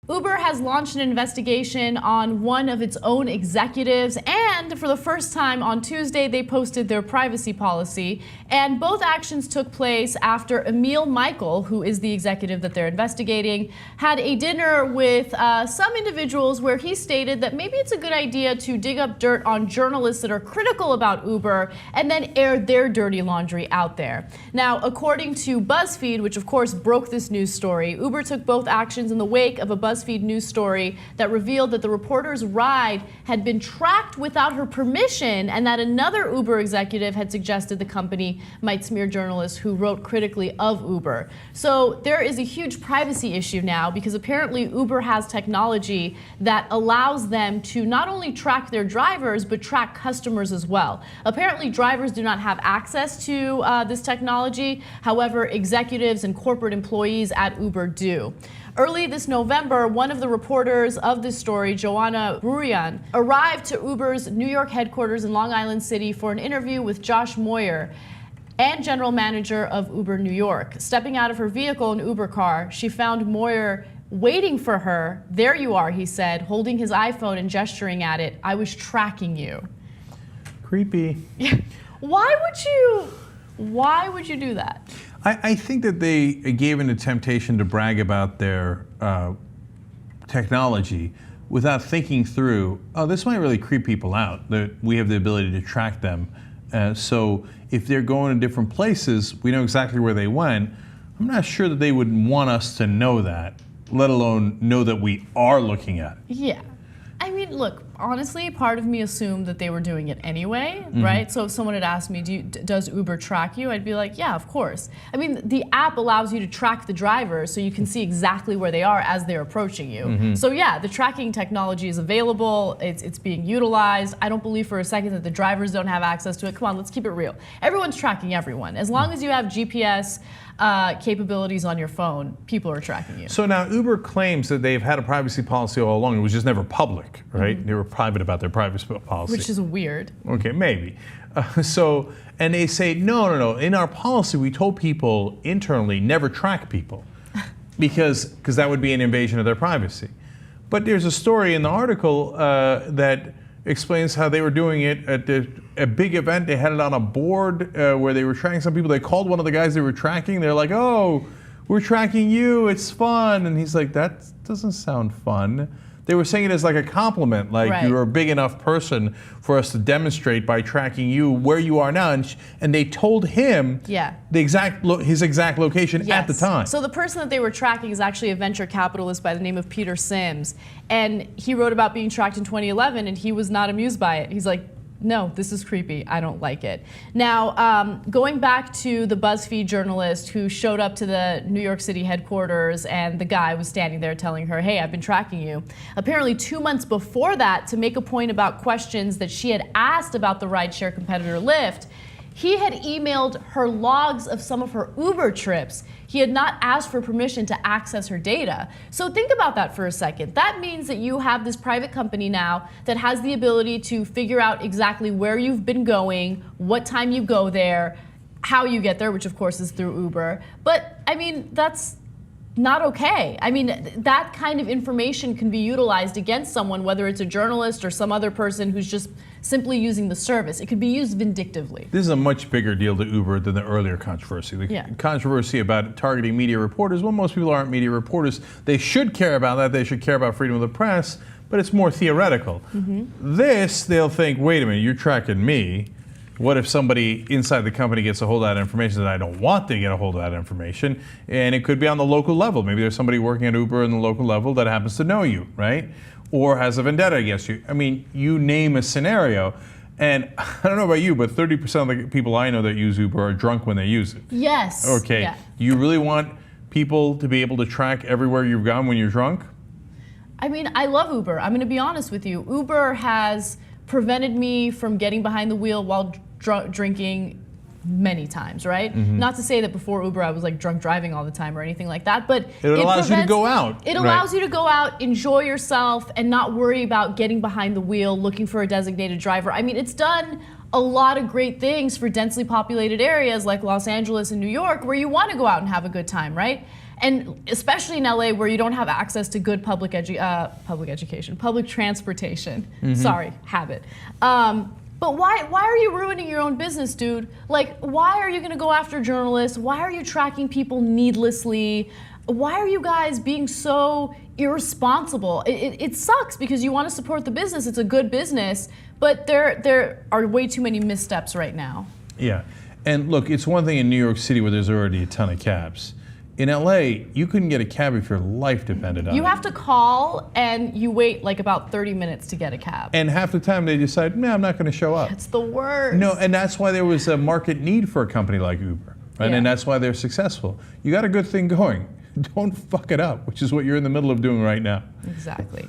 Uber has launched an investigation on one of its own executives, and for the first time on Tuesday, they posted their privacy policy. And both actions took place after Emil Michael, who is the executive that they're investigating, had a dinner with some individuals where he stated that maybe it's a good idea to dig up dirt on journalists that are critical about Uber and then air their dirty laundry out there. Now, according to BuzzFeed, which of course broke this news story, Uber took both actions in the wake of a BuzzFeed news story that revealed that the reporter's ride had been tracked without her permission and that another Uber executive had suggested the company might smear journalists who wrote critically of Uber. So there is a huge privacy issue now because apparently Uber has technology that allows them to not only track their drivers but track customers as well. Apparently drivers do not have access to this technology. However, executives and corporate employees at Uber do. Early this November, one of the reporters of this story, Joanna Brurian, arrived to Uber's New York headquarters in Long Island City for an interview with Josh Moyer and general manager of Uber New York. Stepping out of her vehicle, an Uber car, she found Moyer waiting for her. "There you are," he said, holding his iPhone and gesturing at it. "I was tracking you." Creepy. Why would you do that? I think that they gave in a temptation to brag about their technology without thinking through, oh, this might really creep people out, that we have the ability to track them. So if they're going to different places, we know exactly where they went. I'm not sure that they would want us to know that, let alone know that we are looking at it. Yeah. I mean, look, honestly, part of me assumed that they were doing it anyway, right? So if someone had asked me, does Uber track you? I'd be like, yeah, of course. I mean, the app allows you to track the drivers so you can see exactly where they are as they're approaching you. So yeah, the tracking technology is available. It's being utilized. I don't believe for a second that the drivers don't have access to it. Come on, let's keep it real. Everyone's tracking everyone. As long as you have GPS capabilities on your phone, people are tracking you. So now Uber claims that they've had a privacy policy all along. It was just never public, right? They were private about their privacy policy. Which is weird. Okay, maybe. And they say, no. In our policy, we told people internally never track people because that would be an invasion of their privacy. But there's a story in the article that explains how they were doing it at a big event. They had it on a board where they were tracking some people. They called one of the guys they were tracking. They're like, "Oh, we're tracking you. It's fun." And he's like, "That doesn't sound fun." They were saying it as like a compliment, like right. You're a big enough person for us to demonstrate by tracking you where you are now. And they told him his exact location at the time. So the person that they were tracking is actually a venture capitalist by the name of Peter Sims. And he wrote about being tracked in 2011 and he was not amused by it. He's like, no, this is creepy. I don't like it. Now, going back to the BuzzFeed journalist who showed up to the New York City headquarters and the guy was standing there telling her, hey, I've been tracking you. Apparently 2 months before that, to make a point about questions that she had asked about the rideshare competitor Lyft, he had emailed her logs of some of her Uber trips. He had not asked for permission to access her data. So think about that for a second. That means that you have this private company now that has the ability to figure out exactly where you've been going, what time you go there, how you get there, which of course is through Uber. But I mean, that's not okay. I mean, that kind of information can be utilized against someone, whether it's a journalist or some other person who's just simply using the service. It could be used vindictively. This is a much bigger deal to Uber than the earlier controversy. The controvery about targeting media reporters, well, most people aren't media reporters. They should care about that. They should care about freedom of the press, but it's more theoretical. This, they'll think, wait a minute, you're tracking me. What if somebody inside the company gets a hold of that information that I don't want to get a hold of that information? And it could be on the local level. Maybe there's somebody working at Uber in the local level that happens to know you, right? Or has a vendetta against you. I mean, you name a scenario. And I don't know about you, but 30% of the people I know that use Uber are drunk when they use it. Yes. Okay. Yeah. You really want people to be able to track everywhere you've gone when you're drunk? I mean, I love Uber. I'm going to be honest with you. Uber has prevented me from getting behind the wheel while drinking many times, right? Not to say that before Uber I was like drunk driving all the time or anything like that, but it allows you to go out. It allows you to go out, enjoy yourself, and not worry about getting behind the wheel, looking for a designated driver. I mean, it's done a lot of great things for densely populated areas like Los Angeles and New York where you want to go out and have a good time, right? And especially in LA where you don't have access to good public transportation. Sorry, habit. But why are you ruining your own business, dude? Like, why are you gonna go after journalists? Why are you tracking people needlessly? Why are you guys being so irresponsible? It sucks because you want to support the business. It's a good business, but there are way too many missteps right now. Yeah, and look, it's one thing in New York City where there's already a ton of cabs. In LA, you couldn't get a cab if your life depended on it. You have to call and you wait like about 30 minutes to get a cab. And half the time they decide, nah, I'm not going to show up. It's the worst. No, and that's why there was a market need for a company like Uber, right? Yeah. And that's why they're successful. You got a good thing going. Don't fuck it up, which is what you're in the middle of doing right now. Exactly.